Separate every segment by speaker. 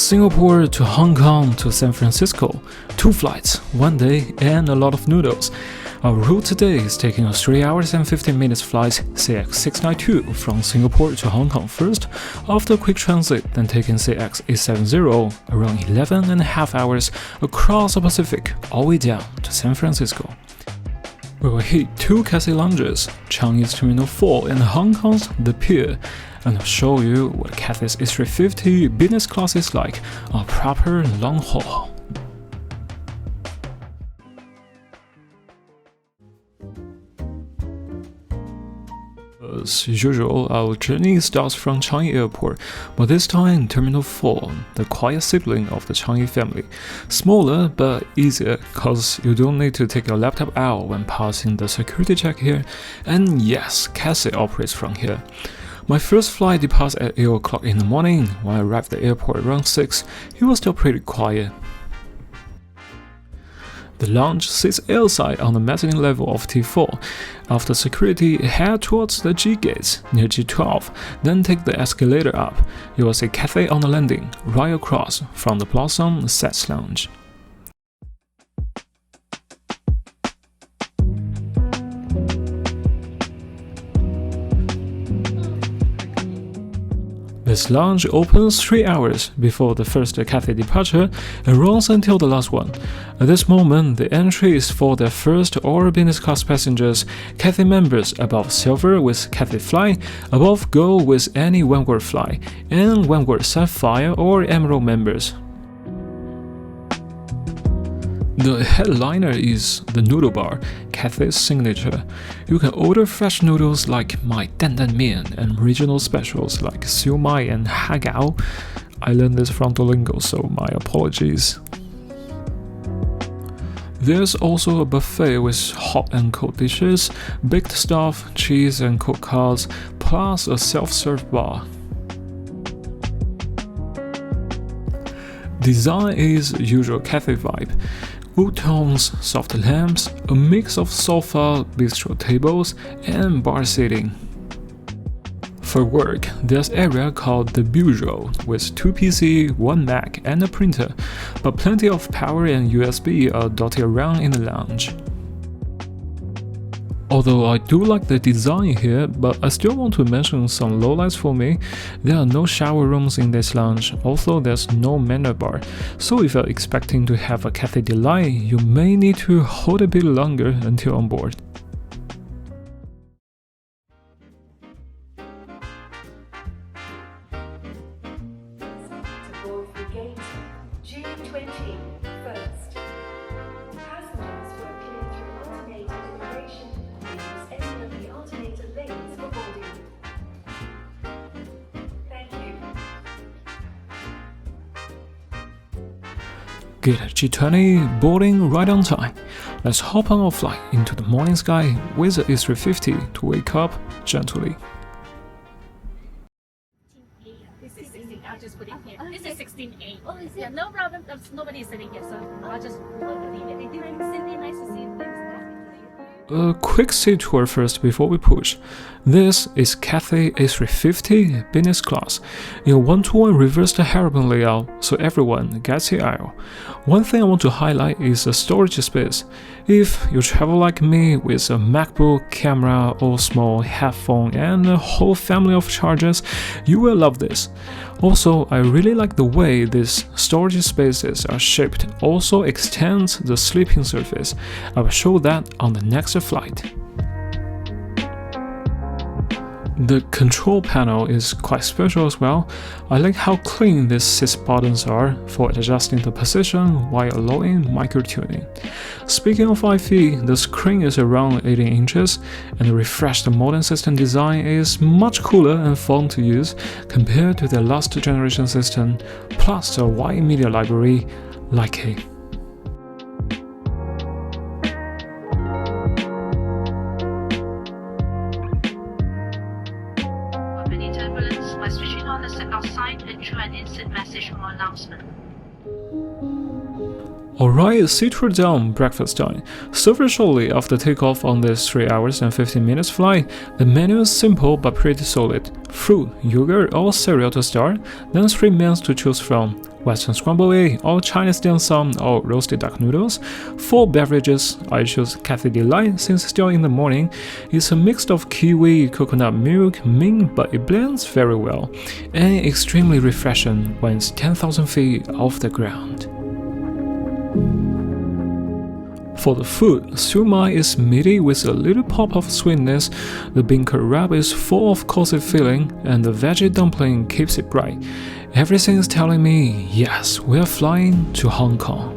Speaker 1: Singapore to Hong Kong to San Francisco, 2 flights, 1 day, and a lot of noodles. Our route today is taking a 3 hours and 15 minutes flight CX692 from Singapore to Hong Kong first, after a quick transit, then taking CX870 around 11.5 hours across the Pacific all the way down to San Francisco. We will hit 2 Cathay lounges, Changi's Terminal 4 and Hong Kong's The Pier, and I'll show you what Cathay's A350 business class is like on a proper long haul. As usual, our journey starts from Changi Airport, but this time Terminal 4, the quiet sibling of the Changi family. Smaller but easier, cause you don't need to take your laptop out when passing the security check here, and yes, Cathay operates from here. My first flight departs at 8 o'clock in the morning. When I arrived at the airport around 6, it was still pretty quiet. The lounge sits airside on the mezzanine level of T4. After security, head towards the G gates near G12, then take the escalator up. You will see Cathay on the landing, right across from the Blossom Sets Lounge. This lounge opens 3 hours before the first Cathay departure and runs until the last one. At this moment, the entry is for the first or business class passengers, Cathay members above Silver with Cathay Fly, above Gold with any Vanguard Fly, and Vanguard Sapphire or Emerald members. The headliner is the noodle-bar, Cathay's signature. You can order fresh noodles like my Dan Dan Mian and regional specials like Siu Mai and Hagao. I learned this from Duolingo, so my apologies. There's also a buffet with hot and cold dishes, baked stuff, cheese and cooked cards, plus a self-serve bar. Design is usual Cathay vibe. Wood tones, soft lamps, a mix of sofa, bistro tables, and bar seating. For work, there's area called the Bureau with 2 PC, 1 Mac, and a printer, but plenty of power and USB are dotted around in the lounge. Although I do like the design here, but I still want to mention some lowlights for me. There are no shower rooms in this lounge, also there's no manner bar, so if you're expecting to have a Cathay delight, you may need to hold a bit longer until on board. Gate G20, boarding right on time. Let's hop on our flight into the morning sky with the A350 to wake up gently.
Speaker 2: This is 16. I'll just put it here. This is 16A. Oh, is it? Yeah, no problem. Nobody is sitting here, so I'll just leave it. Cindy, nice to see you.
Speaker 1: A quick seat tour first before we push. This is Cathay A350 business class in a 1-to-1 reverse-herringbone layout, so everyone gets the aisle. One thing I want to highlight is the storage space. If you travel like me with a MacBook, camera, or small headphone and a whole family of chargers, you will love this. Also, I really like the way these storage spaces are shaped also extends the sleeping surface. I will show that on the next flight. The control panel is quite special as well. I like how clean these 6 buttons are for adjusting the position while allowing micro-tuning. Speaking of IP, the screen is around 18 inches, and the refreshed modern system design is much cooler and fun to use compared to the last generation system, plus a wide media library like a
Speaker 3: by switching on the set outside and through an instant message or announcement.
Speaker 1: Alright, sit her down, breakfast time. Served shortly after takeoff on this 3 hours and 15 minutes flight. The menu is simple but pretty solid. Fruit, yogurt or cereal to start, then 3 meals to choose from. Western scrambled egg, or Chinese dim sum, or roasted duck noodles. For beverages, I choose Cathay Delight since still in the morning. It's a mix of kiwi, coconut milk, mint, but it blends very well, and extremely refreshing when it's 10,000 feet off the ground. For the food, siu-mai is meaty with a little pop of sweetness, the beancurd wrap is full of cozy filling, and the veggie dumpling keeps it bright. Everything is telling me, yes, we are flying to Hong Kong.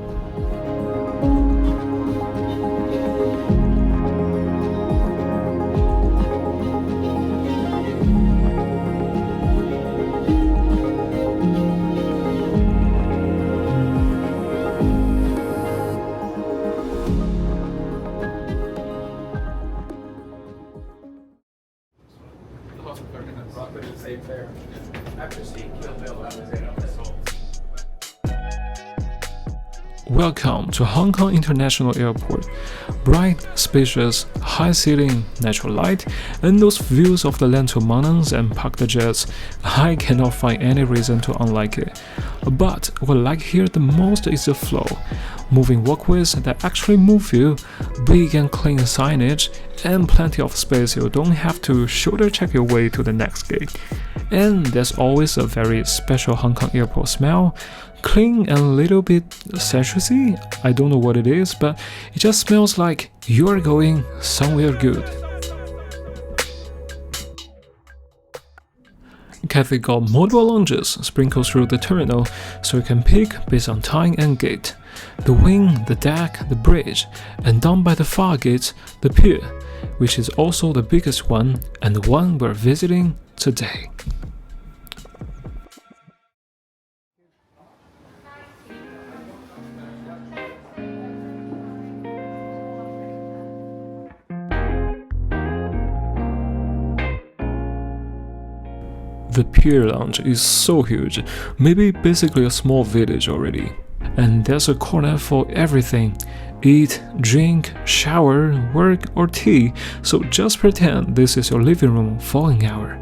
Speaker 1: Welcome to Hong Kong International Airport. Bright, spacious, high ceiling, natural light, and those views of the Lentil Mountains and Parc des Jets, I cannot find any reason to unlike it. But what I like here the most is the flow. Moving walkways that actually move you, big and clean signage, and plenty of space you don't have to shoulder check your way to the next gate. And there's always a very special Hong Kong airport smell. Clean and a little bit citrusy, I don't know what it is, but it just smells like you're going somewhere good. Cathay got multiple lounges sprinkled through the terminal, so you can pick based on time and gate. The wing, the deck, the bridge, and down by the far gate, the pier, which is also the biggest one and the one we're visiting today. The Pier Lounge is so huge, maybe basically a small village already. And there's a corner for everything: eat, drink, shower, work, or tea, so just pretend this is your living room for an hour.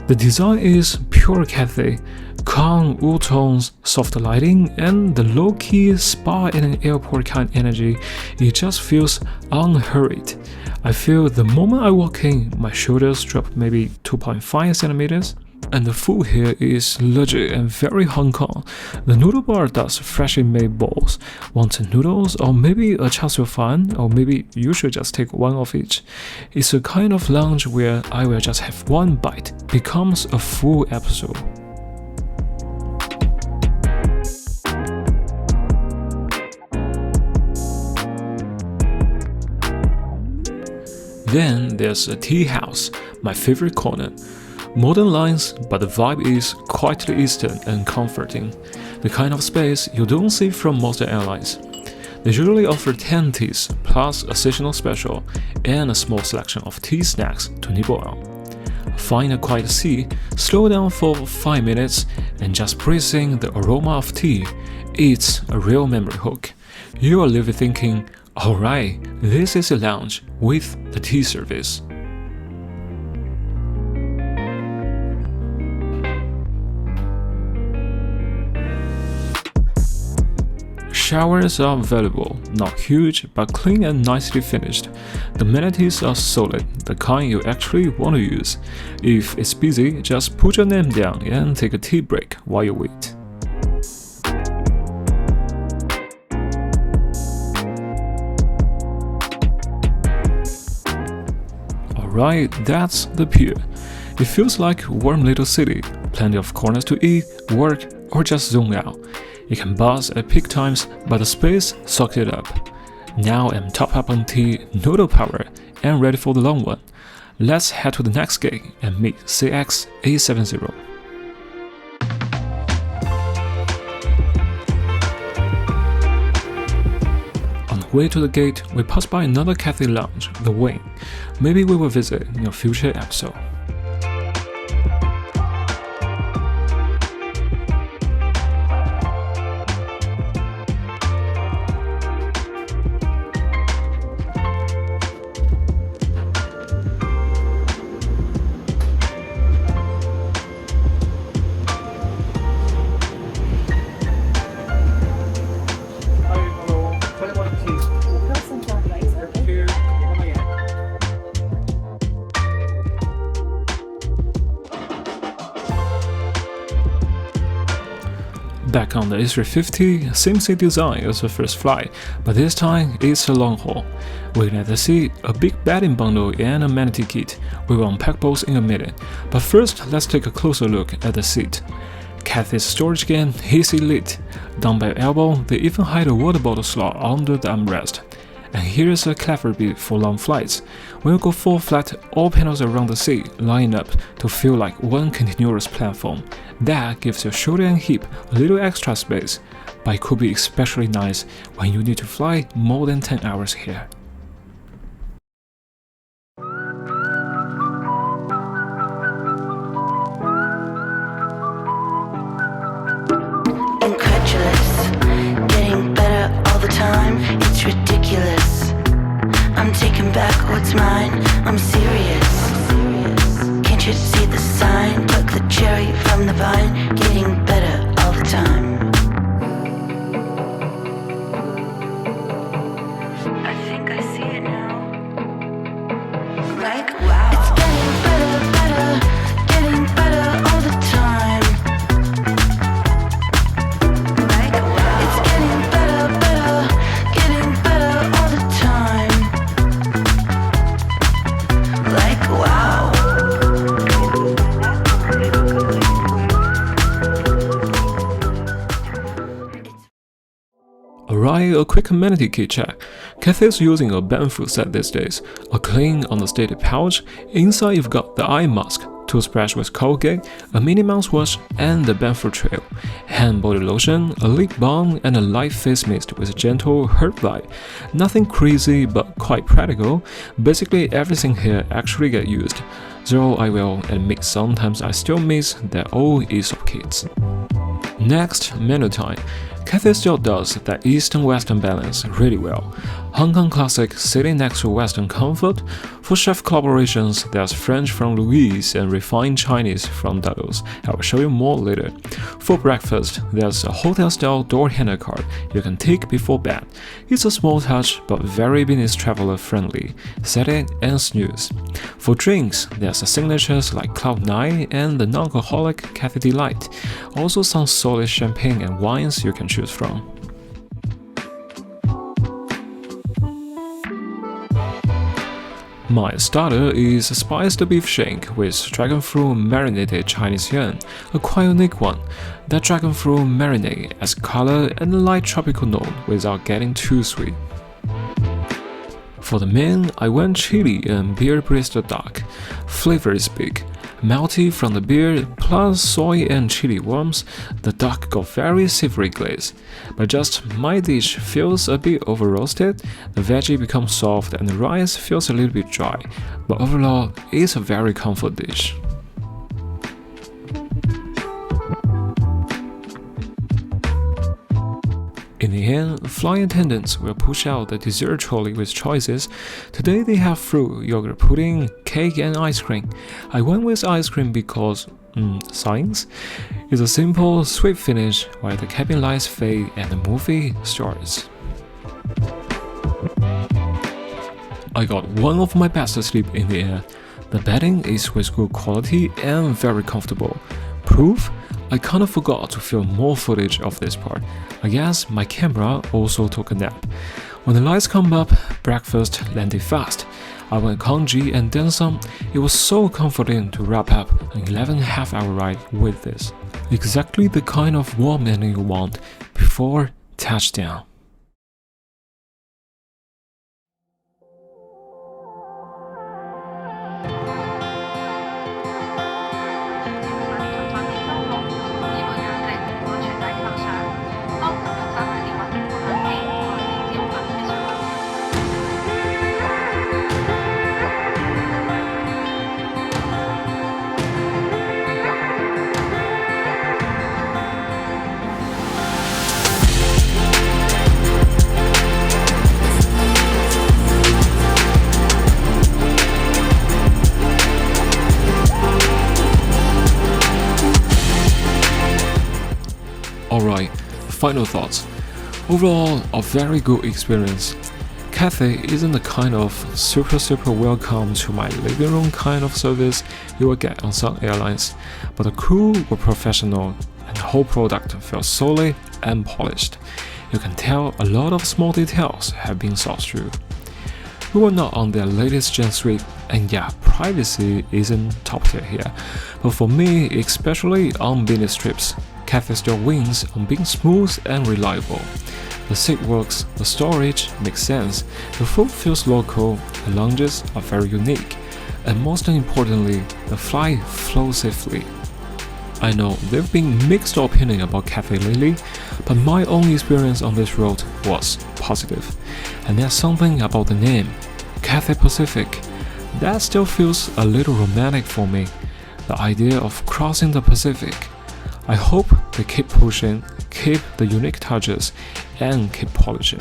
Speaker 1: The design is pure Cathay, calm wood tones, soft lighting, and the low-key spa in an airport kind energy. It just feels unhurried. I feel the moment I walk in, my shoulders drop maybe 2.5 centimeters. And the food here is legit and very Hong Kong. The noodle-bar does freshly made balls. Want noodles, or maybe a char siu fan, or maybe you should just take one of each. It's a kind of lounge where I will just have one bite. Becomes a full episode. Then there's a tea house, my favorite corner. Modern lines, but the vibe is quietly Eastern and comforting. The kind of space you don't see from most airlines. They usually offer 10 teas, plus a seasonal special, and a small selection of tea snacks to nibble on. Find a quiet seat, slow down for 5 minutes, and just breathe in the aroma of tea. It's a real memory hook. You are leaving thinking, alright, this is a lounge with the tea service. Showers are available, not huge but clean and nicely finished. The amenities are solid, the kind you actually want to use. If it's busy, just put your name down and take a tea break while you wait. Alright, that's the pier. It feels like a warm little city, plenty of corners to eat, work, or just zone out. You can buzz at peak times, but the space soaks it up. Now I'm topped up on tea, noodle power, and ready for the long one. Let's head to the next gate and meet CX A70. On the way to the gate, we pass by another Cathay lounge, the Wing. Maybe we will visit in a future episode. Back on the A350, same seat design as the first flight, but this time it's a long haul. Waiting at the seat, a big bedding bundle and amenity kit. We will unpack both in a minute, but first let's take a closer look at the seat. Cathay's storage game is elite. Down by elbow, they even hide a water bottle slot under the armrest. And here's a clever bit for long flights. When you go full flat, all panels around the seat line up to feel like one continuous platform. That gives your shoulder and hip a little extra space, but it could be especially nice when you need to fly more than 10 hours here.
Speaker 4: Incredulous, getting better all the time, it's ridiculous. I'm taking back what's mine, I'm serious. Can't you see the sign? Pluck the cherry from the vine, getting better all the time. I think I see it now. Like wow, it's getting better, better, getting better all the time.
Speaker 1: Alright, a quick amenity kit check. Cathay's using a bamboo set these days. A clean, understated pouch. Inside you've got the eye mask, toothbrush with Colgate, a mini mouthwash, and the bamboo trail. Hand body lotion, a lip balm, and a light face mist with a gentle herb vibe. Nothing crazy, but quite practical. Basically everything here actually get used. Though I will admit sometimes I still miss that old ESOP kits. Next, menu time. Cathay still does that Eastern-Western balance really well. Hong Kong classic sitting next to Western comfort. For chef collaborations, there's French from Louise and refined Chinese from Doodles. I will show you more later. For breakfast, there's a hotel-style door handle card you can take before bed. It's a small touch, but very business traveler friendly. Set it and snooze. For drinks, there's signatures like Cloud9 and the non-alcoholic Cathay Delight. Also some solid champagne and wines you can choose from. My starter is spiced beef shank with dragon fruit marinated Chinese yuan, a quite unique one. That dragon fruit marinade adds color and a light tropical note without getting too sweet. For the main, I went chili and beer braised duck. Flavor is big. Melty from the beer plus soy and chili worms, the duck got very savory glaze. But just my dish feels a bit over roasted, the veggie becomes soft and the rice feels a little bit dry. But overall, it's a very comfort dish. In the end, flight attendants will push out the dessert trolley with choices. Today they have fruit, yogurt pudding, cake and ice cream. I went with ice cream because, science? It's a simple, sweet finish while the cabin lights fade and the movie starts. I got one of my best sleep in the air. The bedding is with good quality and very comfortable. Proof? I kind of forgot to film more footage of this part. I guess my camera also took a nap. When the lights come up, breakfast landed fast. I went congee and then some. It was so comforting to wrap up an 11.5-hour ride with this. Exactly the kind of warm menu you want before touchdown. Alright, final thoughts. Overall, a very good experience. Cathay isn't the kind of super welcome to my living room kind of service you will get on some airlines, but the crew were professional and whole product feels solid and polished. You can tell a lot of small details have been thought through. We were not on their latest Gen 3, and yeah, privacy isn't top tier here, but for me, especially on business trips, Cathay still wins on being smooth and reliable. The seat works, the storage makes sense, the food feels local, the lounges are very unique, and most importantly, the flight flows safely. I know there have been mixed opinions about Cathay lately, but my own experience on this road was positive. And there's something about the name, Cathay Pacific, that still feels a little romantic for me. The idea of crossing the Pacific. I hope they keep pushing, keep the unique touches, and keep polishing.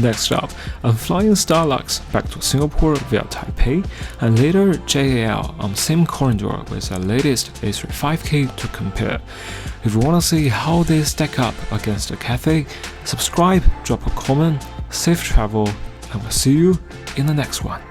Speaker 1: Next up, I'm flying Starlux back to Singapore via Taipei, and later JAL on same corridor with the latest A350 to compare. If you wanna see how they stack up against the Cathay, subscribe, drop a comment, safe travel, and we'll see you in the next one.